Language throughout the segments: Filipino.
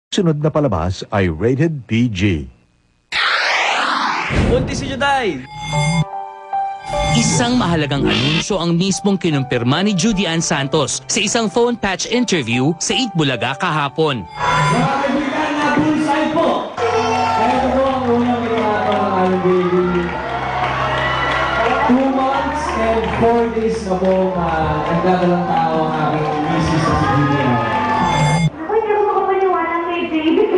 Sunod na palabas ay rated PG. Buntis si Juday! Isang mahalagang anunsyo ang mismong kinumpirma ni Judy Ann Santos sa isang phone patch interview sa Itbulaga kahapon. Mga kaibigan na bullseye po! Ito po ang unang ginagawa ng aming baby. 2 months and 4 days na po nagdadalang tao ang aking misis sa Virginia. Ako hindi ako makapaniwala kay David.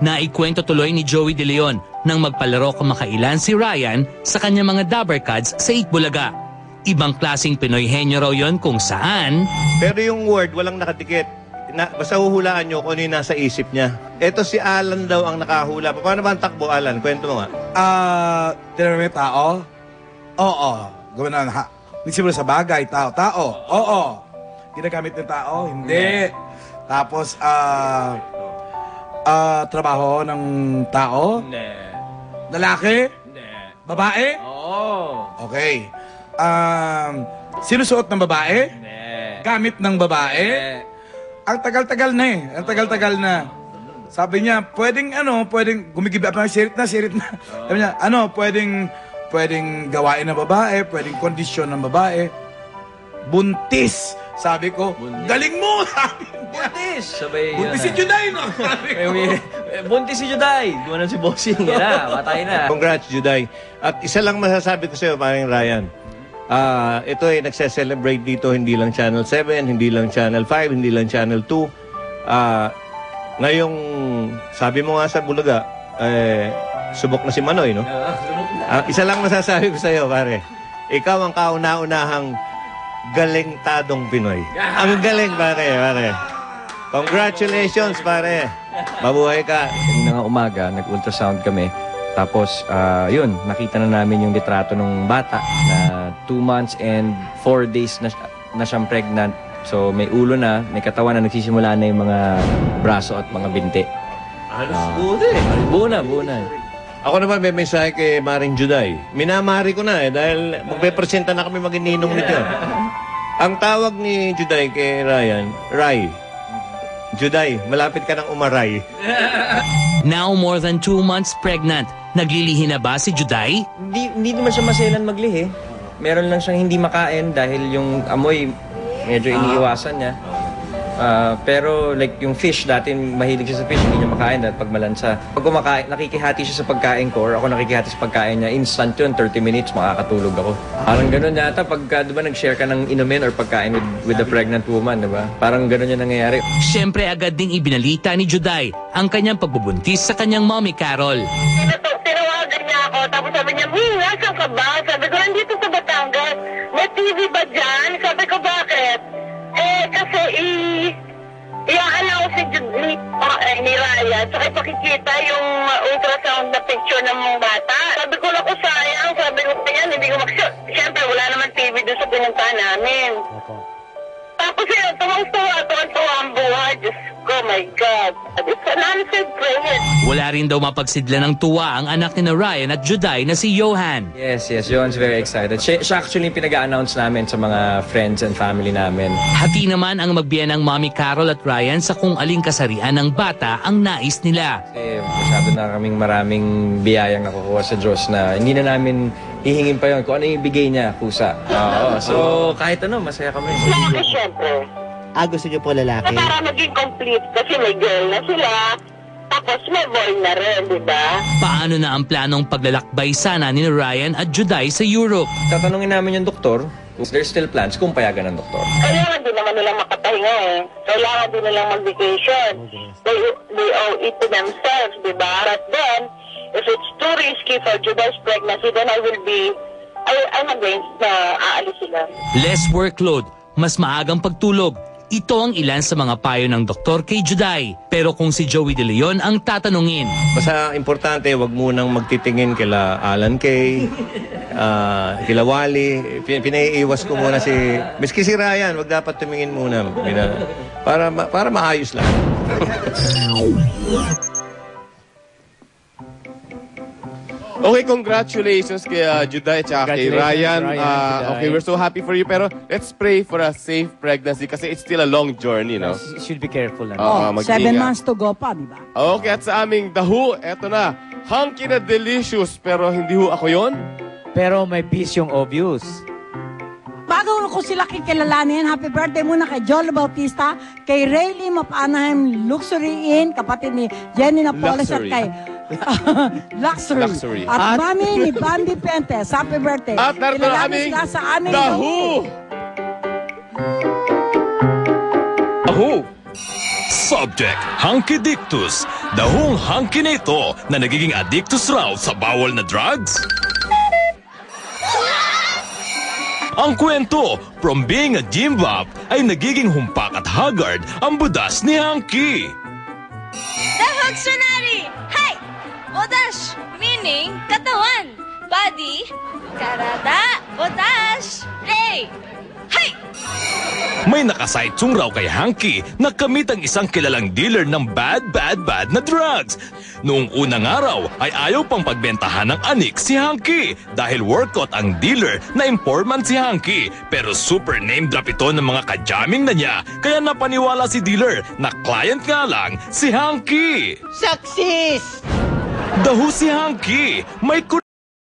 Naikwento tuloy ni Joey De Leon nang magpalaro kamakailan si Ryan sa kanyang mga Dabber Cats sa Itbulaga. Ibang klaseng Pinoy henyo raw yon kung saan... Pero yung word, walang nakadikit. Basta huhulaan nyo kung ano yung nasa isip niya. Ito si Alan daw ang nakahula. Paano ba ang takbo, Alan? Kwento mo nga. Tinanong yung tao? Oo. Gawin na ha. Nagsimula sa bagay, tao. Oo. Ginagamit ng tao? Hindi. Tapos, trabaho ng tao? Hindi. Lalaki? Hindi. Babae? Oo. Okay. Sinusuot ng babae? Hindi. Gamit ng babae? Ang tagal-tagal na eh. Ang tagal-tagal na. Sabi niya, pwedeng gumigiba pa, sirit na. Sabi niya, pwedeng gawain ng babae, pwedeng kondisyon ng babae. Buntis. Sabi ko, galing mo! Sabi niya. Buntis! Sabay, Buntis si Juday, no? Sabi ko. Buntis si Juday! Gumanon si Bossing. Yan na, patay na. Congrats, Juday. At isa lang masasabi ko sa'yo, paring Ryan. Ito ay nagse-celebrate dito, hindi lang Channel 7, hindi lang Channel 5, hindi lang Channel 2. Ngayong, sabi mo nga sa Bulaga, subok na si Manoy, no? Isa lang masasabi ko sa'yo, pare. Ikaw ang kauna-unahang galengtadong Pinoy. Ang galing, pare. Congratulations, pare. Mabuhay ka. Kanina nga umaga, nag-ultrasound kami. Tapos, yun, nakita na namin yung litrato ng bata na 2 months and 4 days na siyang pregnant. So, may ulo na, may katawan na, nagsisimula na yung mga braso at mga binti. Buo na. Ako naman may mensahe kay Maring Juday. Minamari ko na dahil magpe-presenta na kami mag-ininong nito. Ang tawag ni Juday kay Ryan, Ray. Juday, malapit ka ng umaray. Now more than 2 months pregnant, naglilihi na ba si Juday? Hindi naman siya maselan maglihi. Meron lang siyang hindi makain dahil yung amoy medyo iniiwasan niya. Pero like yung fish, dati mahilig siya sa fish, hindi niya makain dahil pag malansa. Pag kumakain, nakikihati siya sa pagkain ko or ako nakikihati sa pagkain niya, instant yun, 30 minutes, makakatulog ako. Parang ganun yata pag, di ba, nag-share ka ng inumin or pagkain with the pregnant woman, di ba? Parang ganun yung nangyayari. Siyempre agad ding ibinalita ni Juday ang kanyang pagbubuntis sa kanyang mommy Carol. Tinawagan niya ako, tapos sabi niya, nasan ka ba? Sabi ko, nandito sa Batangas. May TV ba dyan? Sabi ko, bakit? Kasi i-announce ni Ryan, saka ipakikita yung ultrasound na picture ng mga bata. Sabi ko, naku, sayang. Sabi ko, yan, hindi ko siyempre, wala naman TV doon sa pinuntahan namin. Tapos yun, tuwang-tuwa ang buhay. Diyos ko, my God. It's an answered prayer. Wala rin daw mapagsidla ng tuwa ang anak ni Ryan at Juday na si Johan. Yes, Johan's very excited. Siya actually pinag-a-announce namin sa mga friends and family namin. Hati naman ang magbiyan ng mommy Carol at Ryan sa kung aling kasarian ng bata ang nais nila. Kasi masyado na kaming maraming biyayang nakukuha sa Diyos na hindi na namin hihingin pa yun. Kung ano yung bigay niya, pusa. So kahit ano, masaya kami. Lalaki, syempre. Gusto niyo po lalaki? Para maging complete kasi may girl na sila. Tapos may boy na rin, di ba? Paano na ang planong paglalakbay sana ni Ryan at Juday sa Europe? Tatanungin namin yung doktor kung there's still plans kung payagan ng doktor. Kailangan din naman nilang makapahinga eh. Kailangan din nilang mag-vacation. They owe it to themselves, di ba? But then, if it's too risky for Juday's pregnancy, then I'm against na aalis sila. Less workload, mas maagang pagtulog. Ito ang ilan sa mga payo ng doktor kay Juday. Pero kung si Joey De Leon ang tatanungin. Basta importante, wag munang magtitingin kila Alan Kay, kila Wally. Pinaiiwas ko muna miski si Ryan, wag dapat tumingin muna. Para maayos lang. Okay, congratulations kay Juday at saka kay Ryan. Okay, we're so happy for you. Pero let's pray for a safe pregnancy kasi it's still a long journey, no? Should be careful. Oh, 7 mag-ingat. months to go pa, di ba? Okay, at sa aming The Who, eto na. Hunky na delicious, pero hindi ho ako yon. Pero may peace yung obvious. Bago ko sila kikilalanin, happy birthday muna kay Jolo Bautista, kay Rayleigh of Anaheim Luxury Inn, kapatid ni Jenny Napoles at Luxury. kay Luxury. Luxury. At mami ni Bambi Pentes, happy birthday. At narito na Kilalanin aming sila sa aming The Who. The Who. Subject, Hunky Dictus. Dahong hunky na ito na nagiging addictus raw sa bawal na drugs. Ang kwento, from being a gym buff, ay nagiging humpak at haggard ang budas ni Hunky. Dictionary! Hi! Bodash, meaning katawan. Body, karada. Bodash, ray. Hi! May nakasitesong raw kay Hunky na kamit ang isang kilalang dealer ng bad na drugs. Noong unang araw ay ayaw pang pagbentahan ng anik si Hunky dahil workout ang dealer na informant si Hunky. Pero super name drop ito ng mga kajaming na niya kaya napaniwala si dealer na client nga lang si Hunky. Success! Daho si Hunky, may